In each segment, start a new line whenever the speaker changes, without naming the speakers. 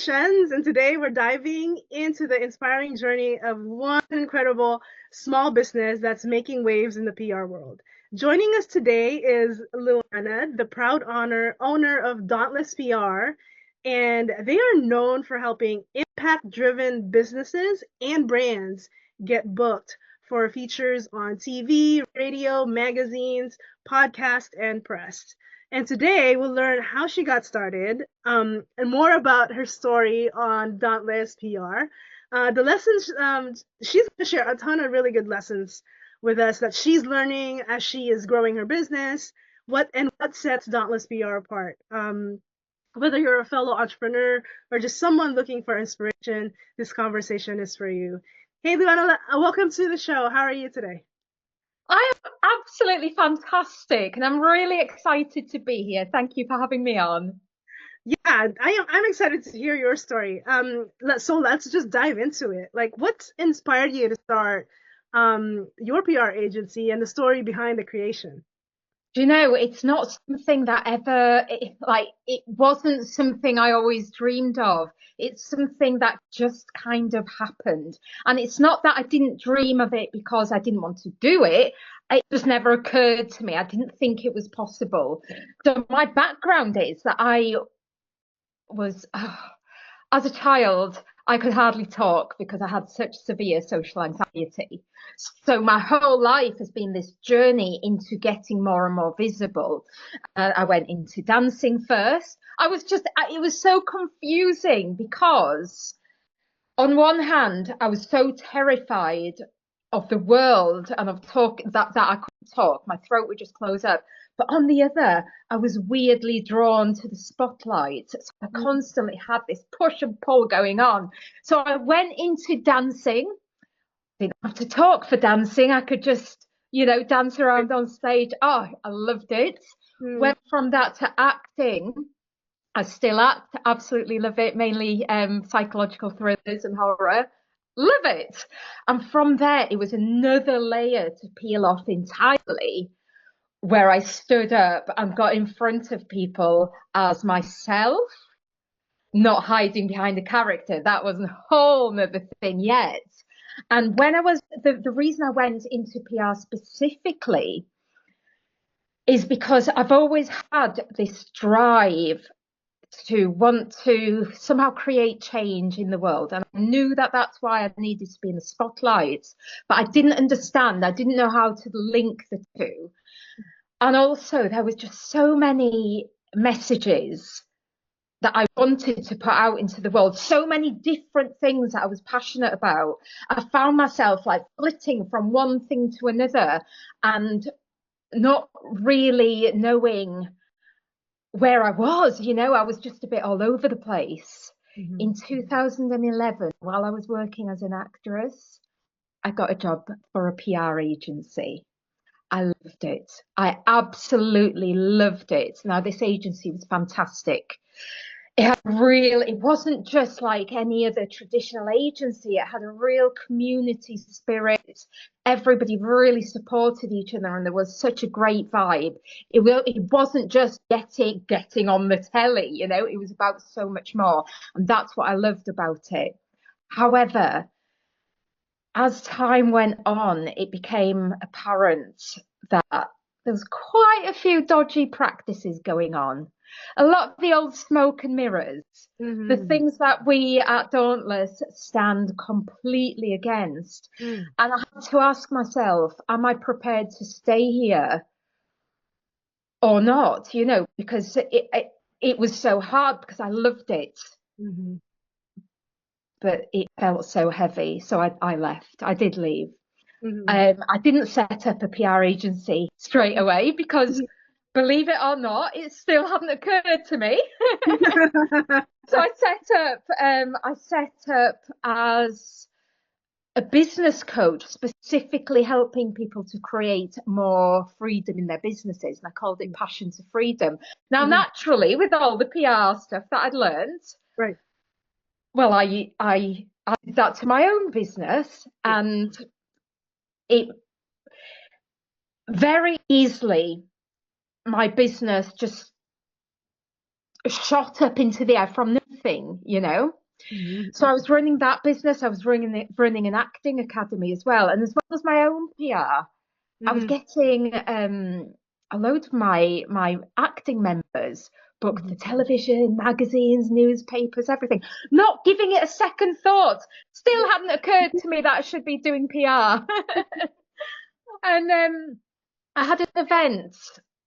Shenz, and today we're diving into the inspiring journey of one incredible small business that's making waves in the PR world. Joining us today is Luana, the proud owner of Dauntless PR, and they are known for helping impact-driven businesses and brands get booked for features on TV, radio, magazines, podcast, and press. And today we'll learn how she got started, and more about her story on Dauntless PR. The lessons, she's going to share a ton of really good lessons with us that she's learning as she is growing her business, what sets Dauntless PR apart. Whether you're a fellow entrepreneur or just someone looking for inspiration, this conversation is for you. Hey, Luana, welcome to the show. How are you today?
I am absolutely fantastic, and I'm really excited to be here. Thank you for having me on.
Yeah, I'm excited to hear your story. So let's just dive into it. Like, what inspired you to start your PR agency and the story behind the creation?
Do you know, it's not something that it wasn't something I always dreamed of. It's something that just kind of happened. And it's not that I didn't dream of it because I didn't want to do it. It just never occurred to me. I didn't think it was possible. So my background is that I was, as a child, I could hardly talk because I had such severe social anxiety. So my whole life has been this journey into getting more and more visible. I went into dancing first. It was so confusing because on one hand, I was so terrified of the world and of talk that I couldn't talk. My throat would just close up. But on the other, I was weirdly drawn to the spotlight. So I constantly had this push and pull going on. So I went into dancing. Didn't have to talk for dancing. I could just, dance around on stage. Oh, I loved it. Went from that to acting. I still act, absolutely love it, mainly psychological thrillers and horror. Love it. And from there, it was another layer to peel off entirely, where I stood up and got in front of people as myself, not hiding behind a character. That was a whole nother thing yet. And when the reason I went into PR specifically is because I've always had this drive to want to somehow create change in the world. And I knew that that's why I needed to be in the spotlight, but I didn't understand. I didn't know how to link the two. And also there was just so many messages that I wanted to put out into the world, so many different things that I was passionate about. I found myself like flitting from one thing to another and not really knowing where I was, I was just a bit all over the place. Mm-hmm. In 2011, while I was working as an actress, I got a job for a PR agency. I loved it. I absolutely loved it. Now, this agency was fantastic. It wasn't just like any other traditional agency. It had a real community spirit. Everybody really supported each other, and there was such a great vibe. It wasn't just getting on the telly, it was about so much more. And that's what I loved about it. However, as time went on, it became apparent that there was quite a few dodgy practices going on. A lot of the old smoke and mirrors, the things that we at Dauntless stand completely against. And I had to ask myself, am I prepared to stay here or not? Because it was so hard because I loved it. Mm-hmm. But it felt so heavy. So I left. I did leave. Mm-hmm. I didn't set up a PR agency straight away because believe it or not, it still hadn't occurred to me. So I set up as a business coach, specifically helping people to create more freedom in their businesses. And I called it Passion to Freedom. Now, naturally, with all the PR stuff that I'd learned,
right.
Well, I did that to my own business, and it very easily, my business just shot up into the air from anything, you know.
Mm-hmm.
So I was running that business. I was running an acting academy as well. And as well as my own PR, I was getting a load of my acting members booked for television, magazines, newspapers, everything, not giving it a second thought. Still hadn't occurred to me that I should be doing PR. And I had an event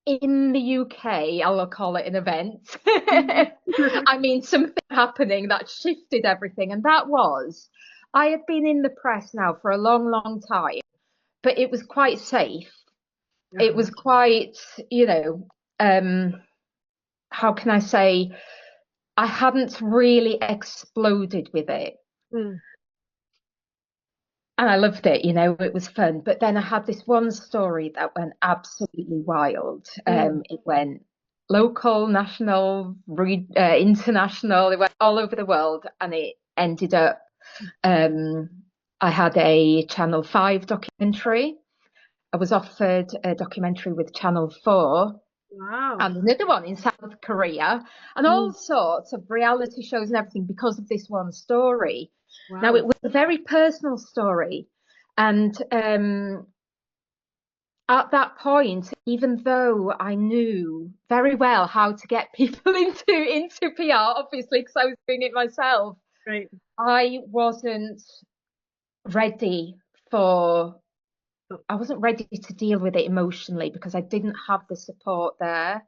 in the UK. I'll call it an event. I mean, something happening that shifted everything. And that was, I had been in the press now for a long, long time, but it was quite safe. It was quite, you know, how can I say, I hadn't really exploded with it. And I loved it, you know, it was fun. But then I had this one story that went absolutely wild. It went local, national, international, it went all over the world. And it ended up, I had a Channel 5 documentary. I was offered a documentary with Channel 4.
Wow.
And another one in South Korea, and all sorts of reality shows and everything because of this one story. Wow. Now, it was a very personal story. And at that point, even though I knew very well how to get people into PR, obviously, because I was doing it myself,
right,
I wasn't ready to deal with it emotionally because I didn't have the support there.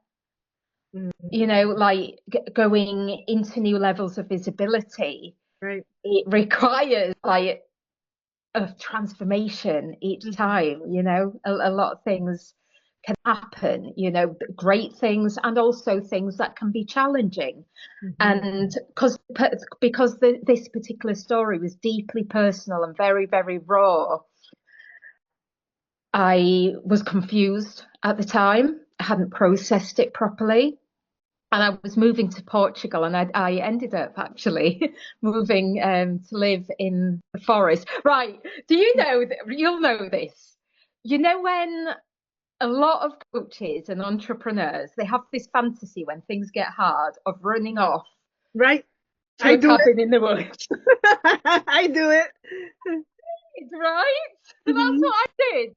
You know, like going into new levels of visibility,
right,
it requires like a transformation each time, you know. A lot of things can happen, you know, great things and also things that can be challenging. And because this particular story was deeply personal and very, very raw, I was confused at the time. I hadn't processed it properly. And I was moving to Portugal, and I ended up actually moving to live in the forest. Right. Do you know, you'll know this. You know, when a lot of coaches and entrepreneurs, they have this fantasy when things get hard of running off
right.
to a cabin in the woods.
I do it.
Right? That's what I did.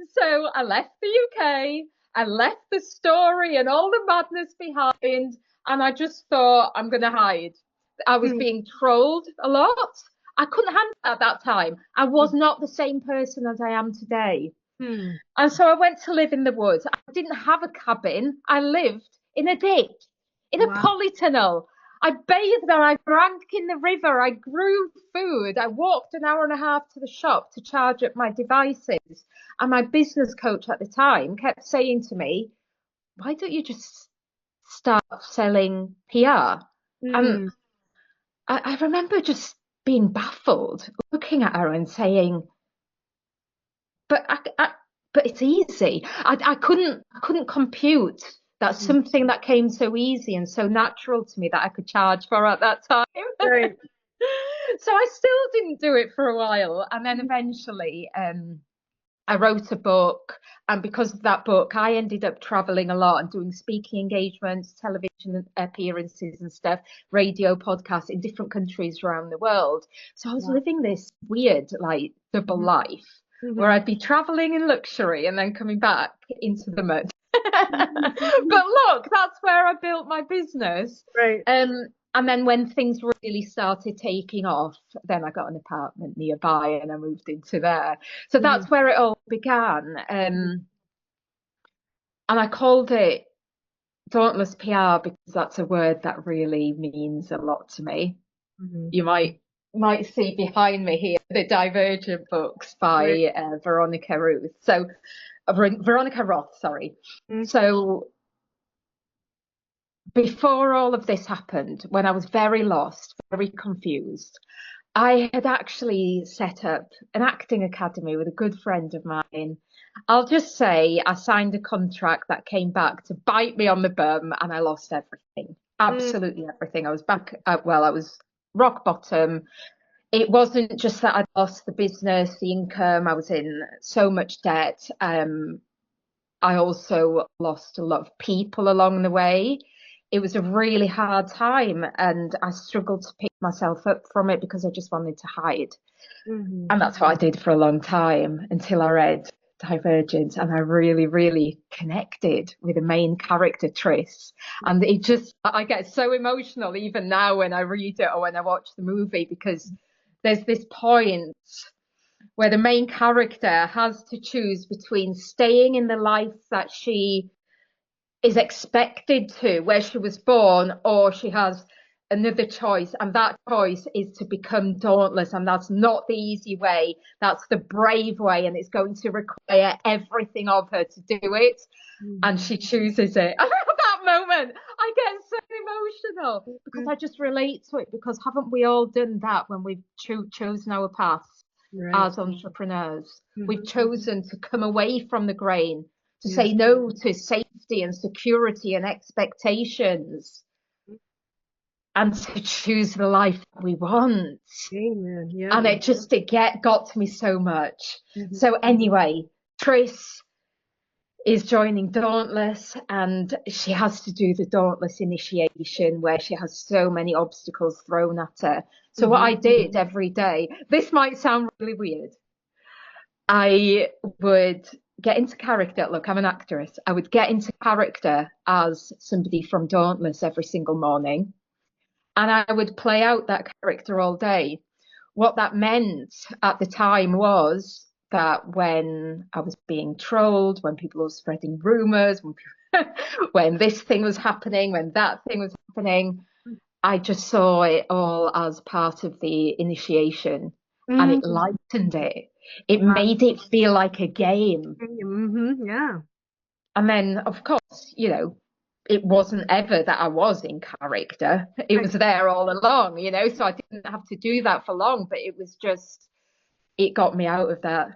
So I left the UK. I left the story and all the madness behind, and I just thought, I'm going to hide. I was being trolled a lot. I couldn't handle it at that time. I was not the same person as I am today. And so I went to live in the woods. I didn't have a cabin. I lived in a ditch, in a polytunnel. I bathed there. I drank in the river. I grew food. I walked an hour and a half to the shop to charge up my devices. And my business coach at the time kept saying to me, why don't you just start selling PR? And I remember just being baffled, looking at her and saying, but it's easy. I couldn't compute that something that came so easy and so natural to me that I could charge for at that time.
Right.
So I still didn't do it for a while. And then eventually I wrote a book. And because of that book, I ended up traveling a lot and doing speaking engagements, television appearances and stuff, radio podcasts in different countries around the world. So I was living this weird, like, double life where I'd be traveling in luxury and then coming back into the mud. But look, that's where I built my business.
Right.
And then when things really started taking off, then I got an apartment nearby and I moved into there. So that's where it all began. And I called it Dauntless PR because that's a word that really means a lot to me. You might see behind me here the Divergent books by Veronica Roth, sorry. So before all of this happened, when I was very lost, very confused, I had actually set up an acting academy with a good friend of mine. I'll just say I signed a contract that came back to bite me on the bum and I lost everything. Absolutely everything. I was back, I was rock bottom. It wasn't just that I'd lost the business, the income, I was in so much debt. I also lost a lot of people along the way. it was a really hard time, and I struggled to pick myself up from it because I just wanted to hide.
Mm-hmm.
And that's what I did for a long time until I read Divergent, and I really, really connected with the main character, Tris. And it just, I get so emotional even now when I read it or when I watch the movie, because there's this point where the main character has to choose between staying in the life that she is expected to, where she was born, or she has another choice, and that choice is to become dauntless, and that's not the easy way, that's the brave way, and it's going to require everything of her to do it. And she chooses it. And at that moment I get so emotional because I just relate to it, because haven't we all done that when we've chosen our paths?
Right.
As entrepreneurs,
Mm-hmm.
we've chosen to come away from the grain, to say no to safety and security and expectations, and to choose the life that we want.
Amen. Yeah.
And it got to me so much.
Mm-hmm.
So anyway, Tris is joining Dauntless, and she has to do the Dauntless initiation where she has so many obstacles thrown at her. So what I did every day, this might sound really weird, I would get into character. Look, I'm an actress. I would get into character as somebody from Dauntless every single morning, and I would play out that character all day. What that meant at the time was that when I was being trolled, when people were spreading rumors, when this thing was happening, when that thing was happening, I just saw it all as part of the initiation, and it lightened it. It made it feel like a game.
Yeah.
And then, of course, it wasn't ever that I was in character. It was there all along, so I didn't have to do that for long, but it was just, it got me out of that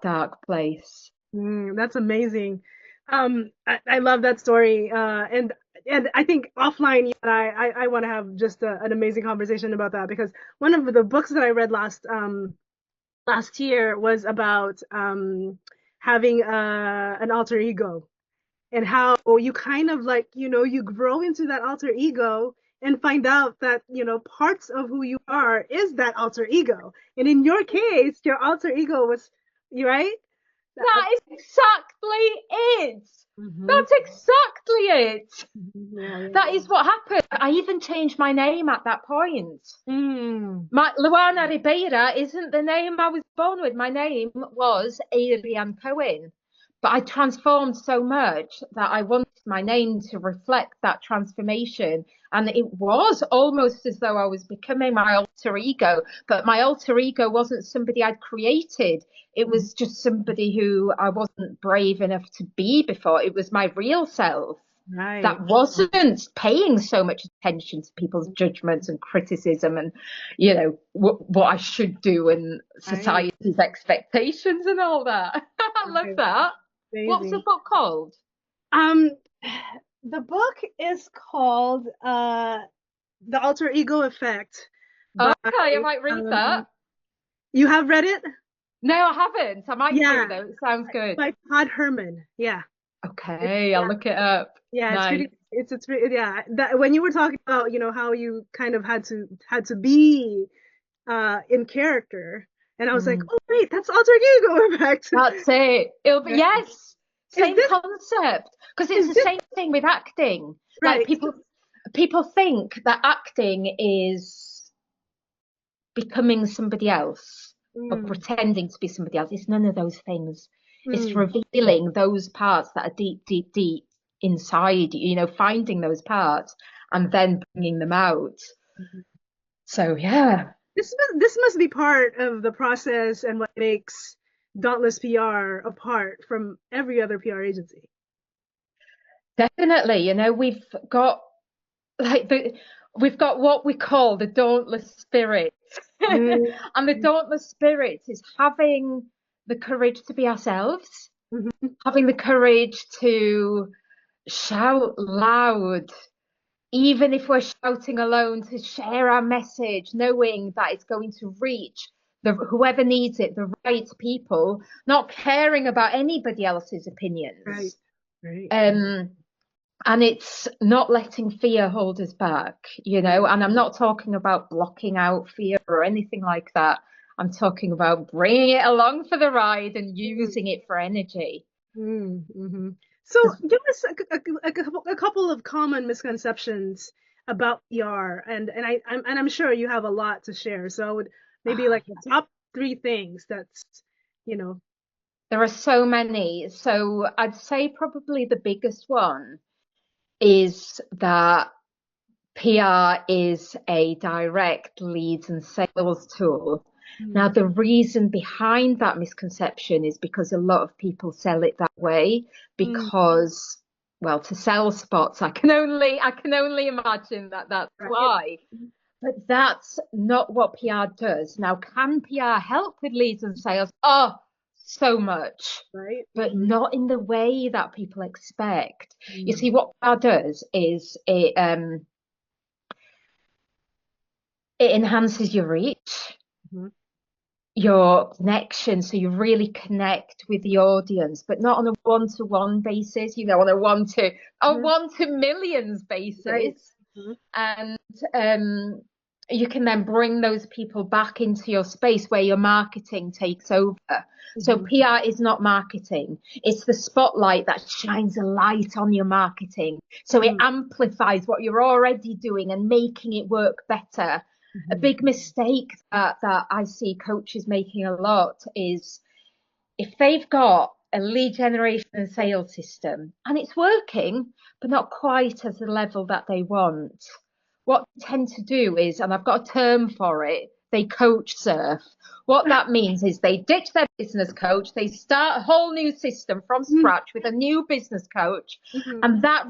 dark place.
That's amazing. I love that story. And I think offline, you and I want to have just an amazing conversation about that, because one of the books that I read last year was about having an alter ego, and how you kind of like, you grow into that alter ego and find out that, parts of who you are is that alter ego. And in your case, your alter ego was, you right?
That is exactly it. That's exactly it.
Yeah.
That is what happened. I even changed my name at that point. My Luana Ribeira isn't the name I was born with. My name was Adrian Cohen, but I transformed so much that I wanted my name to reflect that transformation. And it was almost as though I was becoming my alter ego, but my alter ego wasn't somebody I'd created. It was just somebody who I wasn't brave enough to be before. It was my real self.
Right.
That wasn't paying so much attention to people's judgments and criticism and, what I should do and society's expectations and all that. I love that. Amazing. What's the book called?
The book is called The Alter Ego Effect.
Okay, I might read that.
You have read it?
No, I haven't. I might do though. It sounds good.
By Todd Herman. Yeah.
Okay, I'll look it up.
Yeah,
nice.
it's that when you were talking about, how you kind of had to be in character, and I was like, oh wait, that's alter ego effect.
That's it. Yes, same concept, because it's the same thing with acting. Right. Like people think that acting is becoming somebody else or pretending to be somebody else. It's none of those things. It's revealing those parts that are deep, deep, deep inside you, finding those parts and then bringing them out. So yeah,
this must be part of the process and what makes Dauntless PR apart from every other PR agency.
Definitely. We've got what we call the dauntless spirit. And the dauntless spirit is having the courage to be ourselves, having the courage to shout loud, even if we're shouting alone, to share our message, knowing that it's going to reach whoever needs it, the right people, not caring about anybody else's opinions.
Right.
And it's not letting fear hold us back, and I'm not talking about blocking out fear or anything like that. I'm talking about bringing it along for the ride and using it for energy.
Mm-hmm. So give us a couple of common misconceptions about PR, and I'm sure you have a lot to share. So I would maybe like the top three things that's, you know.
There are so many. So I'd say probably the biggest one is that PR is a direct leads and sales tool. Now, the reason behind that misconception is because a lot of people sell it that way because, well, to sell spots, I can only imagine that that's why. But that's not what PR does. Now, can PR help with leads and sales? Oh, so much,
Right.
but not in the way that people expect. You see, what PR does is it enhances your reach, your connection, so you really connect with the audience, but not on a one-to-one basis, on a one to millions basis.
Right.
And you can then bring those people back into your space where your marketing takes over. So PR is not marketing. It's the spotlight that shines a light on your marketing. So it amplifies what you're already doing and making it work better. A big mistake that I see coaches making a lot is if they've got a lead generation and sales system and it's working, but not quite at the level that they want, what they tend to do is, and I've got a term for it, they coach surf. What that means is they ditch their business coach, they start a whole new system from scratch with a new business coach, and that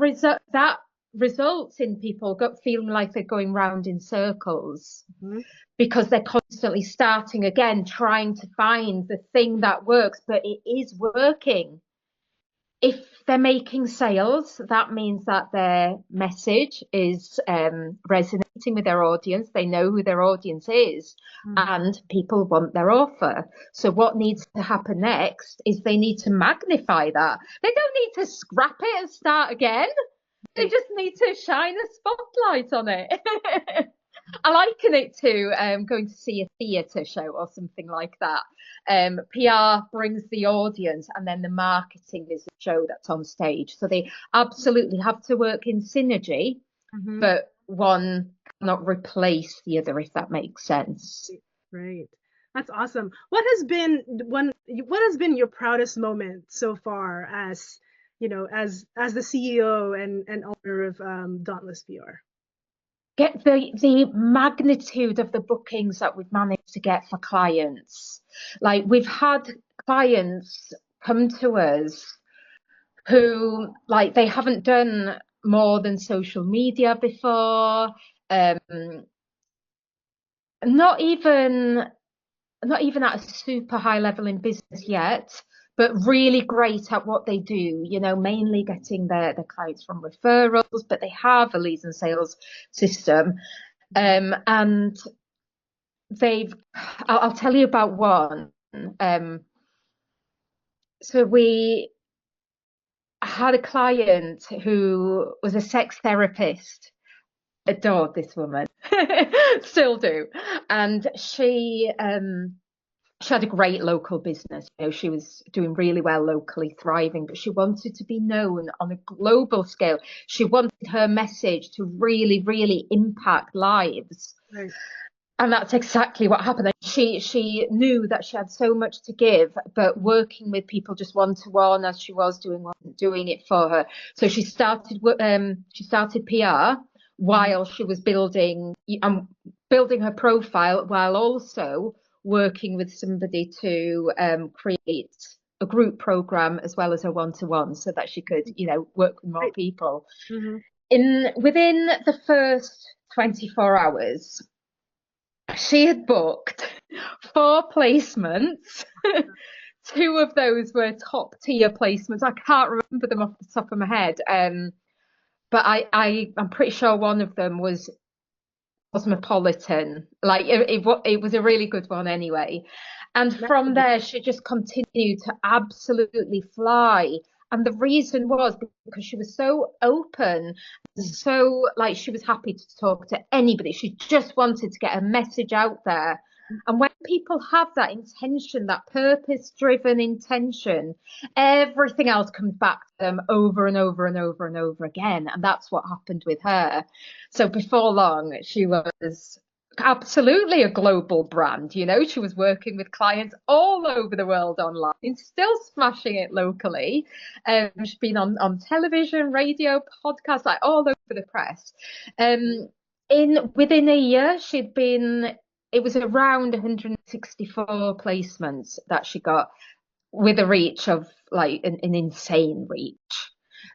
results in people feeling like they're going round in circles because they're constantly starting again, trying to find the thing that works, but it is working. If they're making sales, that means that their message is resonating with their audience. They know who their audience is, and people want their offer. So what needs to happen next is they need to magnify that. They don't need to scrap it and start again. They just need to shine a spotlight on it. I liken it to going to see a theatre show or something like that. PR brings the audience, and then the marketing is the show that's on stage. So they absolutely have to work in synergy, but one cannot replace the other, if that makes sense.
Right. That's awesome. What has been your proudest moment so far as as the CEO and owner of Dauntless PR?
Get the magnitude of the bookings that we've managed to get for clients. Like, we've had clients come to us who, like, they haven't done more than social media before, not even at a super high level in business yet, but really great at what they do, mainly getting their clients from referrals, but they have a leads and sales system. And I'll tell you about one. So we had a client who was a sex therapist. Adored this woman, still do. And she had a great local business. She was doing really well locally, thriving, but she wanted to be known on a global scale. She wanted her message to really, really impact lives.
Right.
And that's exactly what happened. She knew that she had so much to give, but working with people just one-to-one as she was doing wasn't doing it for her. So she started PR while she was building her profile, while also working with somebody to create a group program as well as a one-to-one, so that she could, work with more people. Within the first 24 hours, she had booked 4 placements. 2 of those were top tier placements. I can't remember them off the top of my head. But I'm pretty sure one of them was Cosmopolitan. Like, it was a really good one anyway. And from there, she just continued to absolutely fly. And the reason was because she was so open, so like she was happy to talk to anybody. She just wanted to get a message out there. And when people have that intention, that purpose-driven intention, everything else comes back to them over and over and over and over again. And that's what happened with her. So before long, she was absolutely a global brand. You know, she was working with clients all over the world online and still smashing it locally. She's been on television, radio, podcasts, like all over the press. Within a year, it was around 164 placements that she got, with a reach of like an insane reach.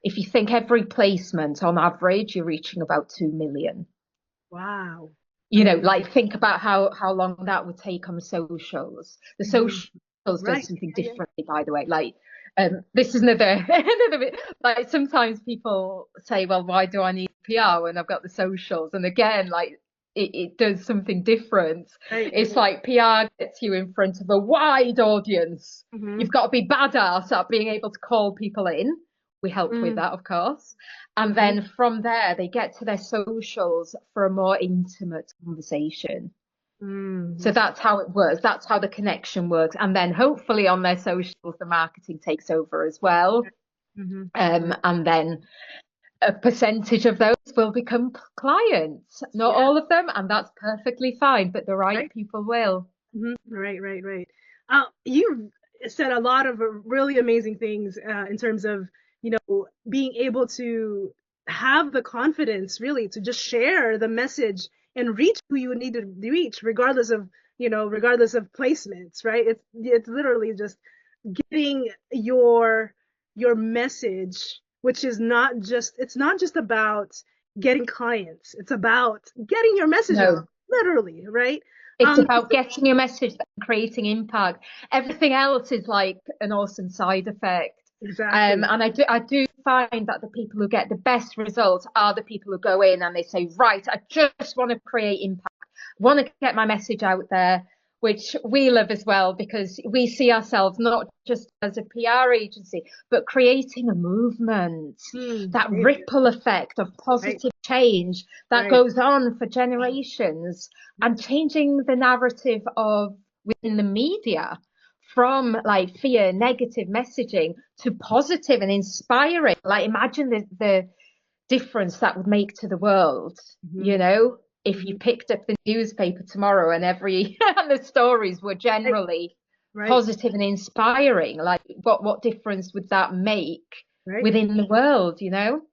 If you think every placement on average, you're reaching about 2 million.
Wow.
You know, like think about how long that would take on socials. The socials do something differently, by the way. Like, this is another bit. Like sometimes people say, well, why do I need PR when I've got the socials? And again, like it does something different.
Right.
It's like PR gets you in front of a wide audience. You've got to be badass at being able to call people in. We help with that, of course. And then from there, they get to their socials for a more intimate conversation. So that's how it works. That's how the connection works. And then hopefully on their socials, the marketing takes over as well. And then a percentage of those will become clients. Not all of them, and that's perfectly fine, but the right people will.
Right. You said a lot of really amazing things in terms of, you know, being able to have the confidence really to just share the message and reach who you need to reach, regardless of placements, right? It's literally just getting your message, which is not just about getting clients. It's about getting your message out, literally, right?
It's about getting your message and creating impact. Everything else is like an awesome side effect.
Exactly.
And I do find that the people who get the best results are the people who go in and they say, right, I just want to create impact, want to get my message out there, which we love as well, because we see ourselves not just as a PR agency, but creating a movement, that ripple effect of positive change that goes on for generations, and changing the narrative of within the media from like fear, negative messaging to positive and inspiring. Like imagine the difference that would make to the world, you know, if you picked up the newspaper tomorrow and and the stories were generally positive and inspiring. Like what difference would that make within the world, you know?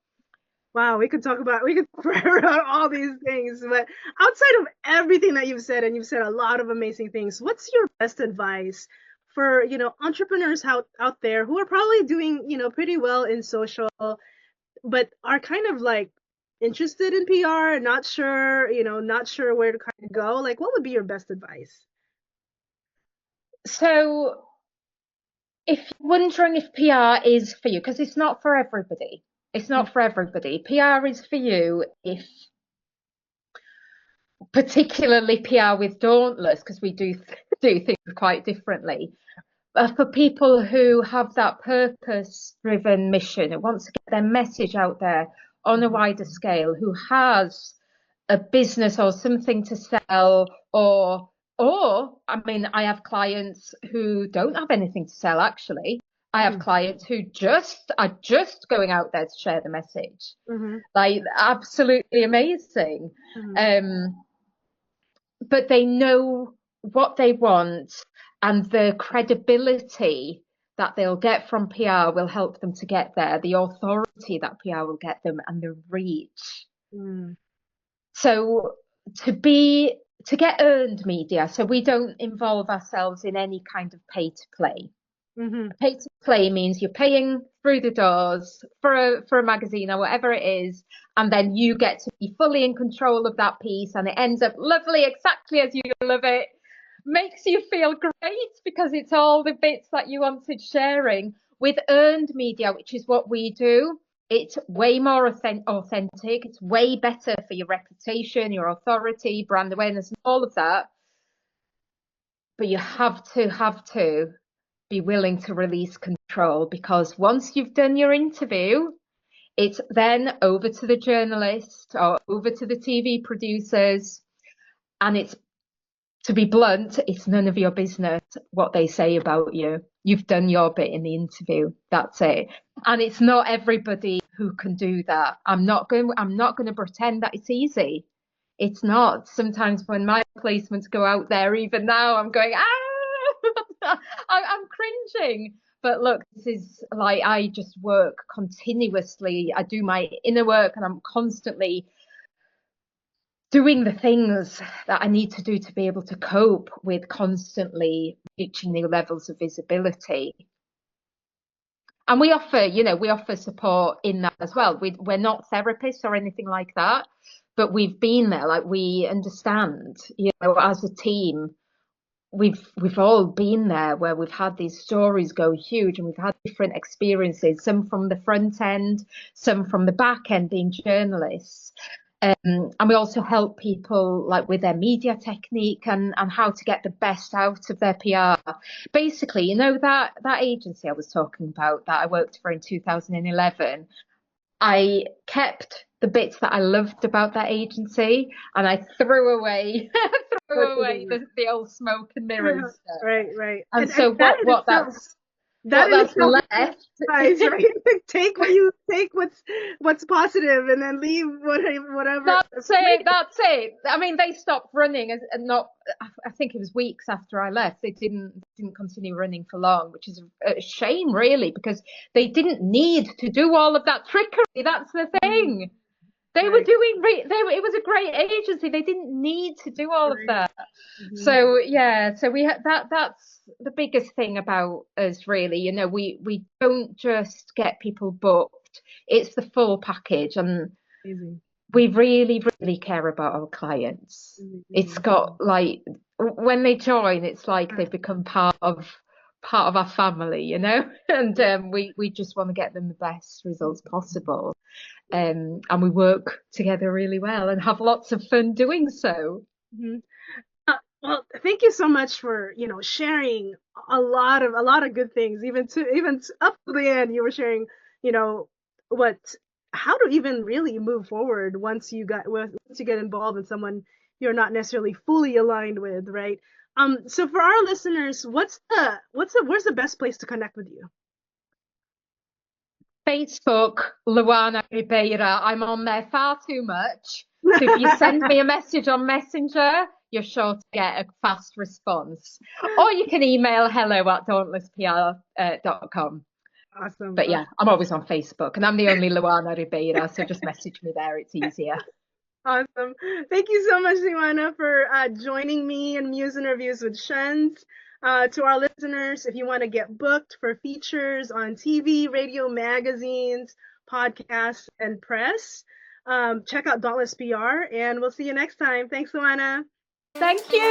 Wow, we could forever about all these things, but outside of everything that you've said, and you've said a lot of amazing things, what's your best advice for, you know, entrepreneurs out there who are probably doing, you know, pretty well in social, but are kind of like interested in PR, not sure where to kind of go? Like, what would be your best advice?
So if you're wondering if PR is for you, because it's not for everybody. It's not for everybody. PR is for you if, particularly PR with Dauntless, because we do things quite differently. For people who have that purpose-driven mission and want to get their message out there on a wider scale, who has a business or something to sell, or I mean, I have clients who don't have anything to sell, actually. I have clients who are just going out there to share the message. Like, absolutely amazing. But they know what they want, and the credibility that they'll get from PR will help them to get there, the authority that PR will get them, and the reach. So to get earned media, so we don't involve ourselves in any kind of pay to play. Pay to play means you're paying through the doors for a magazine or whatever it is, and then you get to be fully in control of that piece, and it ends up lovely, exactly as you love it. Makes you feel great because it's all the bits that you wanted sharing. With earned media, which is what we do, it's way more authentic. It's way better for your reputation, your authority, brand awareness, and all of that. But you have to be willing to release control control, because once you've done your interview, it's then over to the journalist or over to the TV producers. And it's, to be blunt, it's none of your business what they say about you. You've done your bit in the interview. That's it. And it's not everybody who can do that. I'm not going to pretend that it's easy. It's not. Sometimes when my placements go out there, even now, I'm going, I'm cringing. But look, this is like, I just work continuously. I do my inner work, and I'm constantly doing the things that I need to do to be able to cope with constantly reaching new levels of visibility. And we offer support in that as well. We're not therapists or anything like that, but we've been there. Like, we understand, as a team, we've all been there where we've had these stories go huge, and we've had different experiences, some from the front end, some from the back end, being journalists. And we also help people like with their media technique and how to get the best out of their PR. Basically, that agency I was talking about that I worked for in 2011, I kept the bits that I loved about that agency, and I threw away the old smoke and mirrors stuff.
Right.
And so what that's left.
Right? Take what's positive, and then leave whatever.
That's it. I mean, they stopped running, and not. I think it was weeks after I left. They didn't continue running for long, which is a shame, really, because they didn't need to do all of that trickery. That's the thing. They were doing. It was a great agency. They didn't need to do all of that. Mm-hmm. So we that's the biggest thing about us, really. We don't just get people booked. It's the full package, and we really, really care about our clients. Mm-hmm. It's got, like, when they join, it's like they've become part of our family, and we just want to get them the best results possible. And we work together really well and have lots of fun doing so.
Mm-hmm. Well, thank you so much for sharing a lot of good things. Even up to the end, you were sharing how to even really move forward once you get involved in someone you're not necessarily fully aligned with, right? So for our listeners, where's the best place to connect with you?
Facebook, Luana Ribeira. I'm on there far too much. So if you send me a message on Messenger, you're sure to get a fast response. Or you can email hello@dauntlesspr.com.
Awesome.
But yeah, I'm always on Facebook, and I'm the only Luana Ribeira, so just message me there. It's easier.
Awesome. Thank you so much, Luana, for joining me in Muse Interviews with Shenz. To our listeners, if you want to get booked for features on TV, radio, magazines, podcasts, and press, check out Dauntless PR, and we'll see you next time. Thanks, Luana.
Thank you.